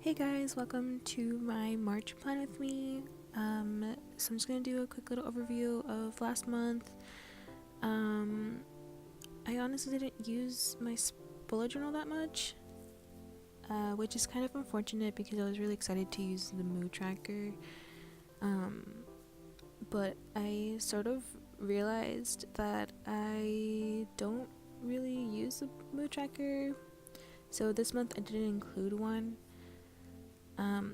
Hey guys, welcome to my March plan with me. So I'm just gonna do a quick little overview of last month. I honestly didn't use my bullet journal that much, which is kind of unfortunate because I was really excited to use the mood tracker. But I sort of realized that I don't really use the mood tracker. So this month I didn't include one.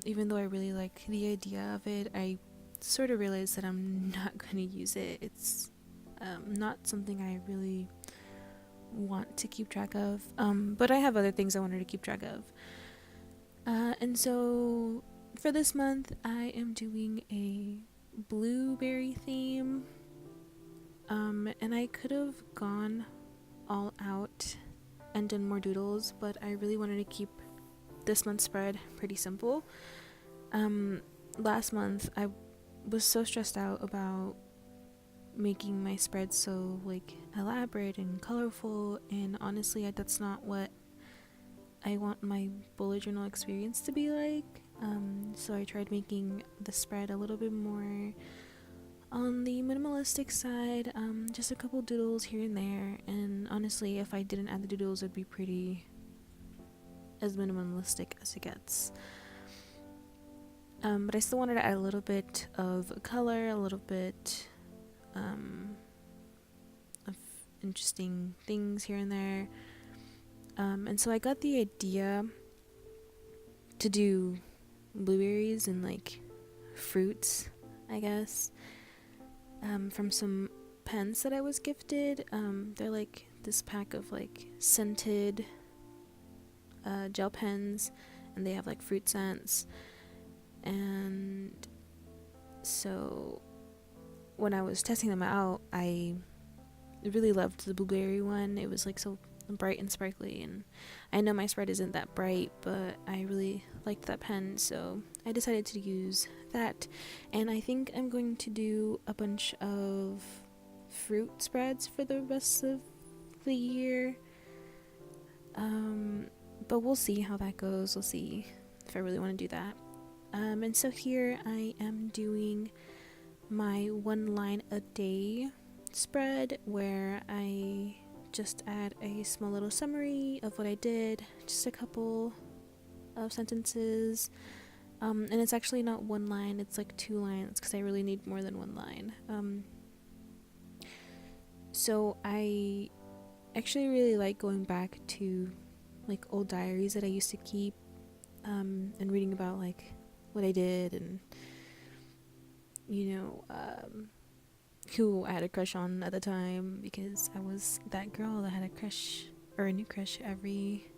Even though I really like the idea of it, I sort of realized that I'm not going to use it. It's not something I really want to keep track of. But I have other things I wanted to keep track of. And so for this month, I am doing a blueberry theme. And I could have gone all out and done more doodles, but I really wanted to keep this month's spread pretty simple. Last month I was so stressed out about making my spread so elaborate and colorful, and honestly that's not what I want my bullet journal experience to be like. So I tried making the spread a little bit more on the minimalistic side, just a couple doodles here and there, and honestly if I didn't add the doodles it'd be pretty as minimalistic as it gets. But I still wanted to add a little bit of color, a little bit of interesting things here and there. And so I got the idea to do blueberries and fruits, I guess, from some pens that I was gifted. They're like this pack of scented gel pens, and they have fruit scents. And so when I was testing them out, I really loved the blueberry one. It was so bright and sparkly, and I know my spread isn't that bright, but I really liked that pen, so I decided to use that. And I think I'm going to do a bunch of fruit spreads for the rest of the year, but we'll see how that goes. We'll see if I really want to do that. And so here I am doing my 1 line a day spread, where I just add a small little summary of what I did, just a couple of sentences, and it's actually not 1 line, it's 2 lines because I really need more than 1 line. So I actually really like going back to old diaries that I used to keep, and reading about what I did, and who I had a crush on at the time, because I was that girl that had a crush or a new crush every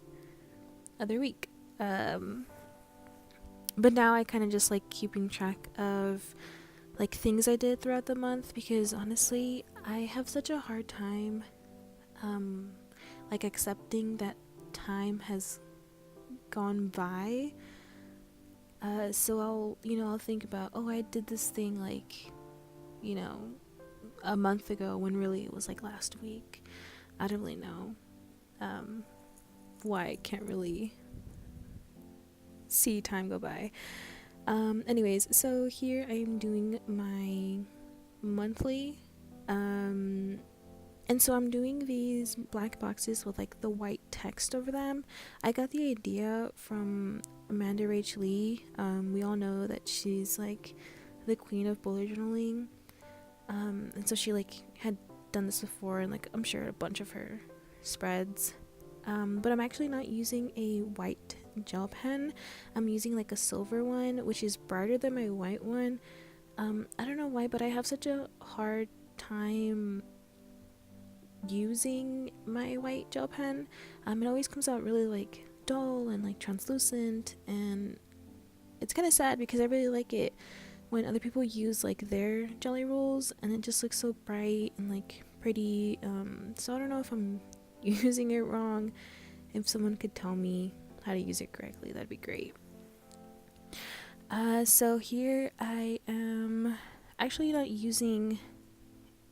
other week. But now I kind of just like keeping track of things I did throughout the month, because honestly I have such a hard time accepting that time has gone by. So I'll think about, oh, I did this thing a month ago, when really it was last week. I don't really know why I can't really see time go by. Anyways, so here I'm doing my monthly, and so I'm doing these black boxes with the white text over them. I got the idea from Amanda Rach Lee. We all know that she's the queen of bullet journaling, and so she had done this before, and I'm sure a bunch of her spreads. But I'm actually not using a white gel pen. I'm using a silver one, which is brighter than my white one. I don't know why, but I have such a hard time using my white gel pen. It always comes out really dull and translucent, and it's kind of sad because I really like it when other people use their jelly rolls, and it just looks so bright and pretty. So I don't know if I'm using it wrong. If someone could tell me how to use it correctly, that'd be great. So here I am actually not using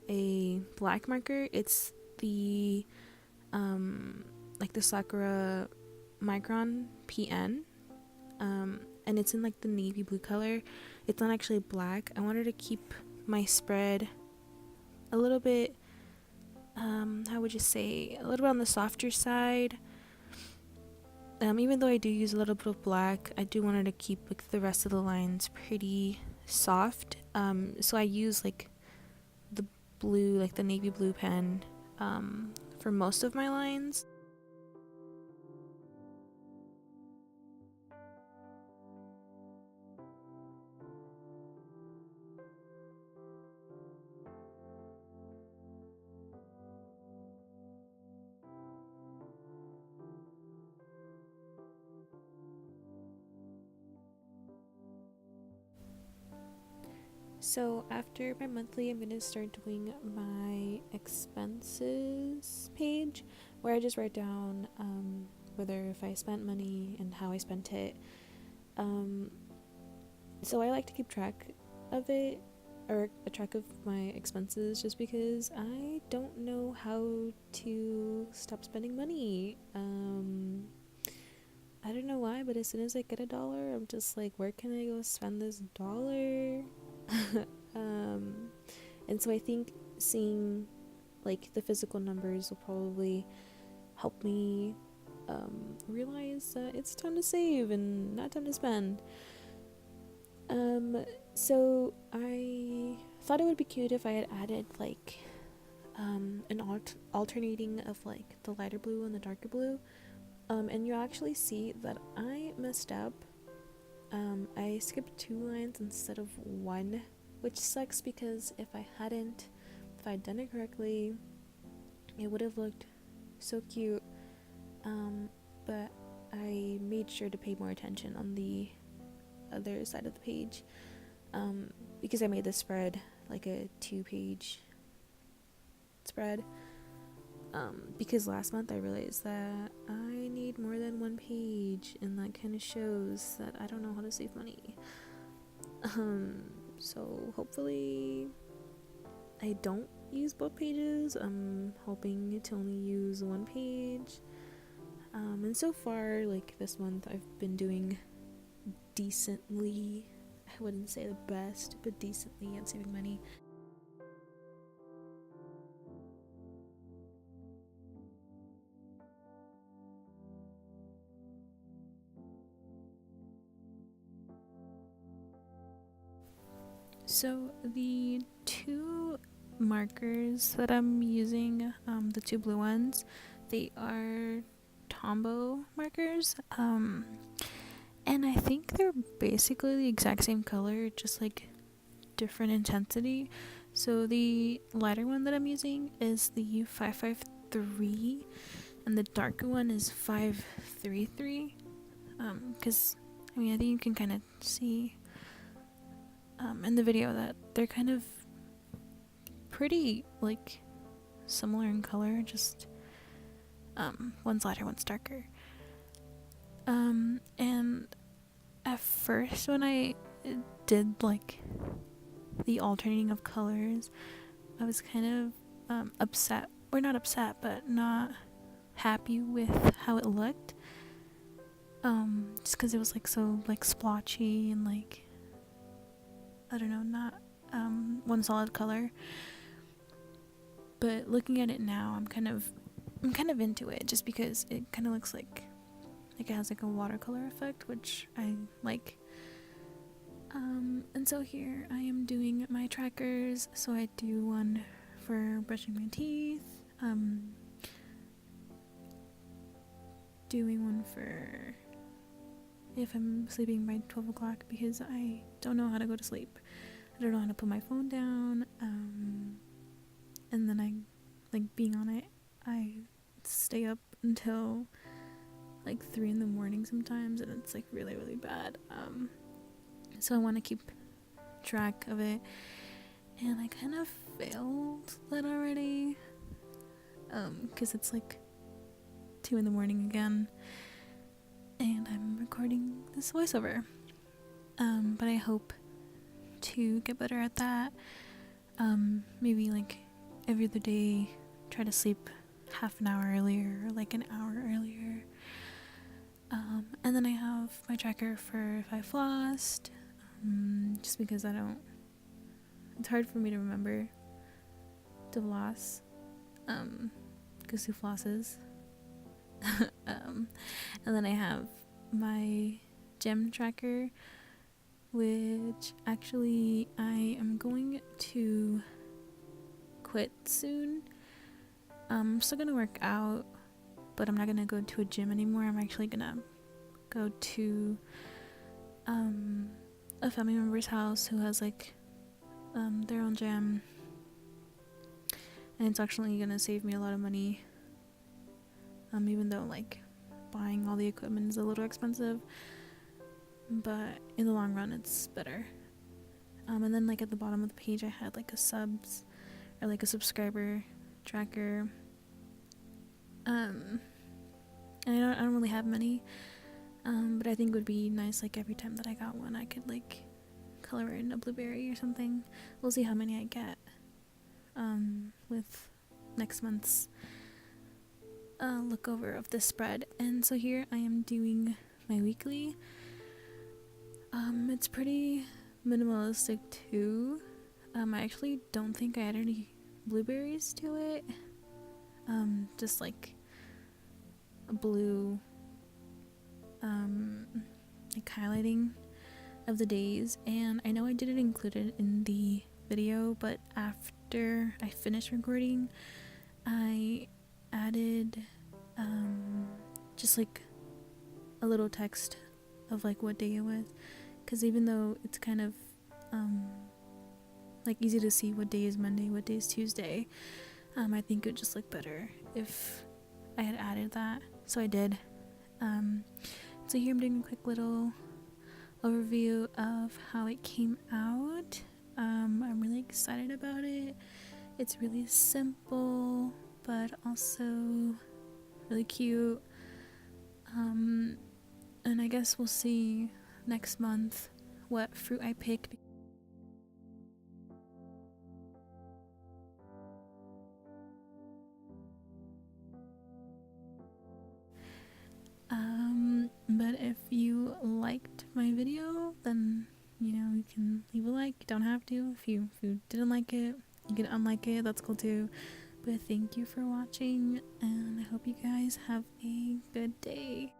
a black marker. It's the the Sakura Micron PN. and it's in like the navy blue color. It's not actually black. I wanted to keep my spread a little bit, how would you say, a little bit on the softer side. Even though I do use a little bit of black, I do wanted to keep like the rest of the lines pretty soft. So I use like the blue, like the navy blue pen, for most of my lines. So after my monthly, I'm going to start doing my expenses page, where I just write down whether if I spent money and how I spent it. So I like to keep track of it, or a track of my expenses, just because I don't know how to stop spending money. I don't know why, but as soon as I get $1, I'm just like, where can I go spend this dollar? And so I think seeing like the physical numbers will probably help me realize that it's time to save and not time to spend. So I thought it would be cute if I had added like an alternating of like the lighter blue and the darker blue. And you'll actually see that I messed up. I skipped 2 lines instead of 1, which sucks because if I'd done it correctly, it would have looked so cute. But I made sure to pay more attention on the other side of the page, because I made the spread like a 2-page spread. Because last month I realized that I need more than 1 page, and that kind of shows that I don't know how to save money. So hopefully I don't use both pages. I'm hoping to only use 1 page. And so far, like this month, I've been doing decently. I wouldn't say the best, but decently at saving money. So the 2 markers that I'm using, the 2 blue ones, they are Tombow markers, and I think they're basically the exact same color, just like different intensity. So the lighter one that I'm using is the 553, and the darker one is 533. Because I think you can kind of see in the video that they're kind of pretty like similar in color, just one's lighter, one's darker. And at first when I did like the alternating of colors, I was kind of upset, or not upset, but not happy with how it looked, just because it was like so like splotchy and like, I don't know, not one solid color. But looking at it now, I'm kind of into it, just because it kind of looks like it has like a watercolor effect, which I like. And so here I am doing my trackers. So I do one for brushing my teeth, doing one for if I'm sleeping by 12 o'clock, because I don't know how to go to sleep. I don't know how to put my phone down, and then I like being on it, I stay up until like 3 in the morning sometimes, and it's like really, really bad. So I want to keep track of it, and I kind of failed that already, because it's like 2 in the morning again, and I'm recording this voiceover. But I hope to get better at that. Maybe like every other day, try to sleep half an hour earlier, or like an hour earlier. And then I have my tracker for if I flossed, just because it's hard for me to remember to floss, because who flosses? And then I have my gym tracker, which actually I am going to quit soon. I'm still gonna work out, but I'm not gonna go to a gym anymore. I'm actually gonna go to a family member's house who has like their own gym, and it's actually gonna save me a lot of money, even though like buying all the equipment is a little expensive, but in the long run it's better. And then like at the bottom of the page I had like a subs or like a subscriber tracker, and I don't really have many, but I think it would be nice like every time that I got one I could like color in a blueberry or something. We'll see how many I get with next month's look over of this spread. And so here I am doing my weekly. It's pretty minimalistic too. I actually don't think I added any blueberries to it. Just like a blue like highlighting of the days, and I know I didn't include it in the video, but after I finished recording I added just like a little text of like what day it was, because even though it's kind of like easy to see what day is Monday, what day is Tuesday, I think it would just look better if I had added that, so I did. So here I'm doing a quick little overview of how it came out. I'm really excited about it. It's really simple but also really cute, and I guess we'll see next month what fruit I pick. But if you liked my video, then you can leave a like. You don't have to. If you didn't like it, you can unlike it, that's cool too. But thank you for watching, and I hope you guys have a good day.